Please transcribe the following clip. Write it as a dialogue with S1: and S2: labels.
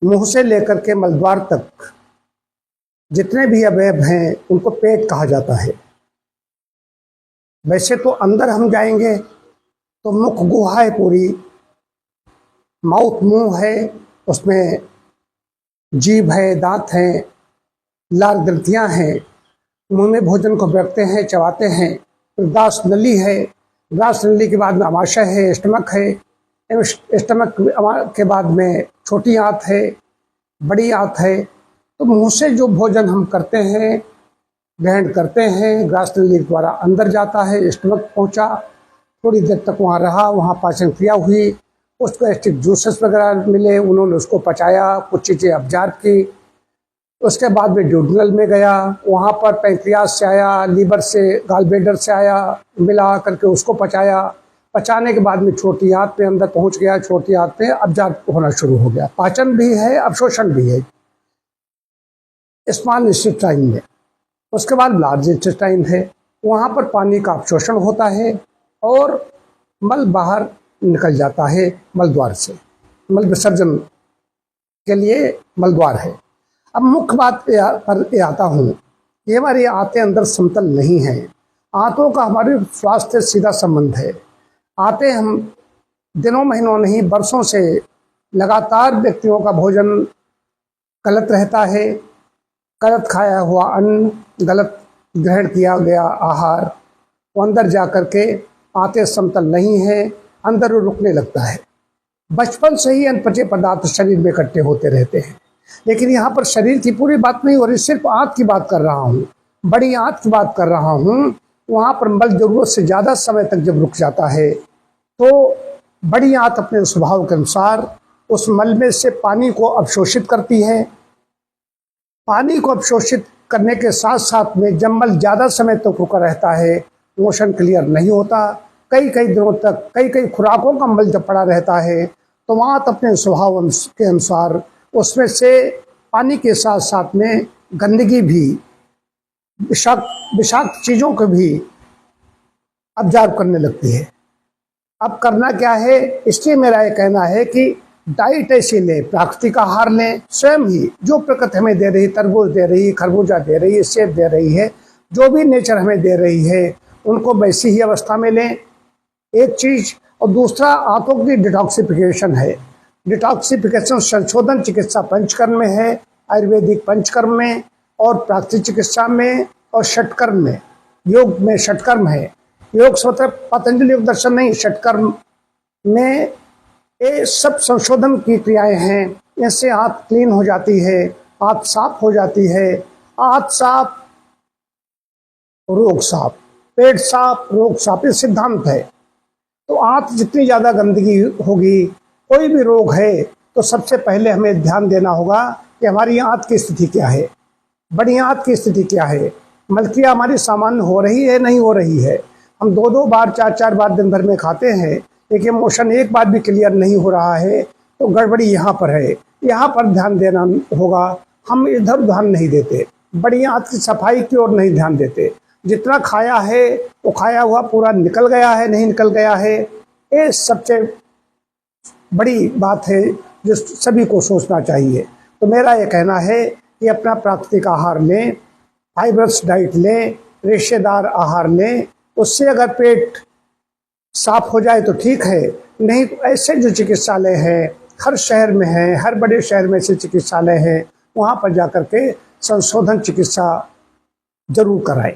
S1: मुंह से लेकर के मलद्वार तक जितने भी अवयव हैं उनको पेट कहा जाता है। वैसे तो अंदर हम जाएंगे तो मुख गुहा है पूरी, माउथ मुंह है, उसमें जीभ है, दांत हैं, लार ग्रंथियां हैं, मुंह में भोजन को रखते हैं, चबाते हैं। फिर ग्रास नली है, ग्रास नली के बाद में अमाशय है, स्टमक है, स्टमक के बाद में छोटी आंत है, बड़ी आंत है। तो मुंह से जो भोजन हम करते हैं, ग्रहण करते हैं, ग्रास नली द्वारा अंदर जाता है, स्टमक पहुंचा, थोड़ी देर तक वहाँ रहा, वहाँ पाचन क्रिया हुई, उसको एस्टिक जूसेस वगैरह मिले, उन्होंने उसको पचाया, कुछ चीज़ें अब्जॉर्ब की। उसके बाद में ड्यूडेनल में गया, वहाँ पर पैंक्रियास से आया, लीवर से, गॉलब्लैडर से आया, मिला करके उसको पचाया। पचाने के बाद में छोटी आंत में अंदर पहुँच गया, छोटी आंत में अब्जॉर्ब होना शुरू हो गया। पाचन भी है, अवशोषण भी है स्मॉल इंटेस्टाइन में। उसके बाद लार्ज इंटेस्टाइन है, वहाँ पर पानी का अवशोषण होता है और मल बाहर निकल जाता है मलद्वार से। मल विसर्जन के लिए मलद्वार है। अब मुख्य बात पर आता हूँ कि हमारी आंतें अंदर समतल नहीं हैं। आंतों का हमारे स्वास्थ्य से सीधा संबंध है। आंतें हम दिनों महीनों नहीं वर्षों से लगातार व्यक्तियों का भोजन गलत रहता है, गलत खाया हुआ अन्न, गलत ग्रहण किया गया आहार, वो अंदर जा कर के आंतें समतल नहीं है, अंदर रुकने लगता है। बचपन से ही अनपचे पदार्थ शरीर में इकट्ठे होते रहते हैं। लेकिन यहाँ पर शरीर की पूरी बात नहीं हो रही, सिर्फ आंत की बात कर रहा हूँ, बड़ी आंत की बात कर रहा हूँ। वहाँ पर मल जरूरत से ज़्यादा समय तक जब रुक जाता है तो बड़ी आंत अपने स्वभाव के अनुसार उस मल में से पानी को अवशोषित करती है। पानी को अवशोषित करने के साथ साथ में जब मल ज़्यादा समय तक रुका रहता है, मोशन क्लियर नहीं होता, कई कई दिनों तक कई कई खुराकों का मल जब पड़ा रहता है तो वहाँ अपने स्वभाव के अनुसार उसमें से पानी के साथ साथ में गंदगी भी, विषाक्त चीज़ों को भी अब्जॉर्ब करने लगती है। अब करना क्या है, इसलिए मेरा ये कहना है कि डाइट ऐसी लें, प्राकृतिक आहार लें, स्वयं ही जो प्रकृति हमें दे रही, तरबूज दे रही, खरबूजा दे रही है, सेब दे रही है, जो भी नेचर हमें दे रही है उनको वैसी ही अवस्था में लें, एक चीज़। और दूसरा आंतों की डिटॉक्सिफिकेशन है। डिटॉक्सिफिकेशन संशोधन चिकित्सा पंचकर्म में है, आयुर्वेदिक पंचकर्म में और प्राकृतिक चिकित्सा में और षटकर्म में, योग में षटकर्म है। योग से मतलब पतंजलि योग दर्शन नहीं, षटकर्म में ये सब संशोधन की क्रियाएं हैं। इससे आंत क्लीन हो जाती है, आंत साफ हो जाती है। आंत साफ, रोग साफ, पेट साफ, रोग साफ, ये सिद्धांत है। तो आंत जितनी ज़्यादा गंदगी होगी, कोई भी रोग है, तो सबसे पहले हमें ध्यान देना होगा कि हमारी आंत की स्थिति क्या है, बड़ी आंत की स्थिति क्या है, मलक्रिया हमारी सामान्य हो रही है नहीं हो रही है। हम 2-2 बार 4-4 बार दिन भर में खाते हैं, लेकिन मोशन एक बार भी क्लियर नहीं हो रहा है, तो गड़बड़ी यहाँ पर है, यहाँ पर ध्यान देना होगा। हम इधर ध्यान नहीं देते, बड़ी आंत की सफाई की ओर नहीं ध्यान देते। जितना खाया है वो खाया हुआ पूरा निकल गया है, नहीं निकल गया है, ये सबसे बड़ी बात है जो सभी को सोचना चाहिए। तो मेरा ये कहना है कि अपना प्राकृतिक आहार लें, फाइबरस डाइट लें, रेशेदार आहार लें। उससे अगर पेट साफ हो जाए तो ठीक है, नहीं तो ऐसे जो चिकित्सालय हैं हर शहर में हैं, हर बड़े शहर में से चिकित्सालय हैं, वहाँ पर जाकर के संशोधन चिकित्सा जरूर कराएं।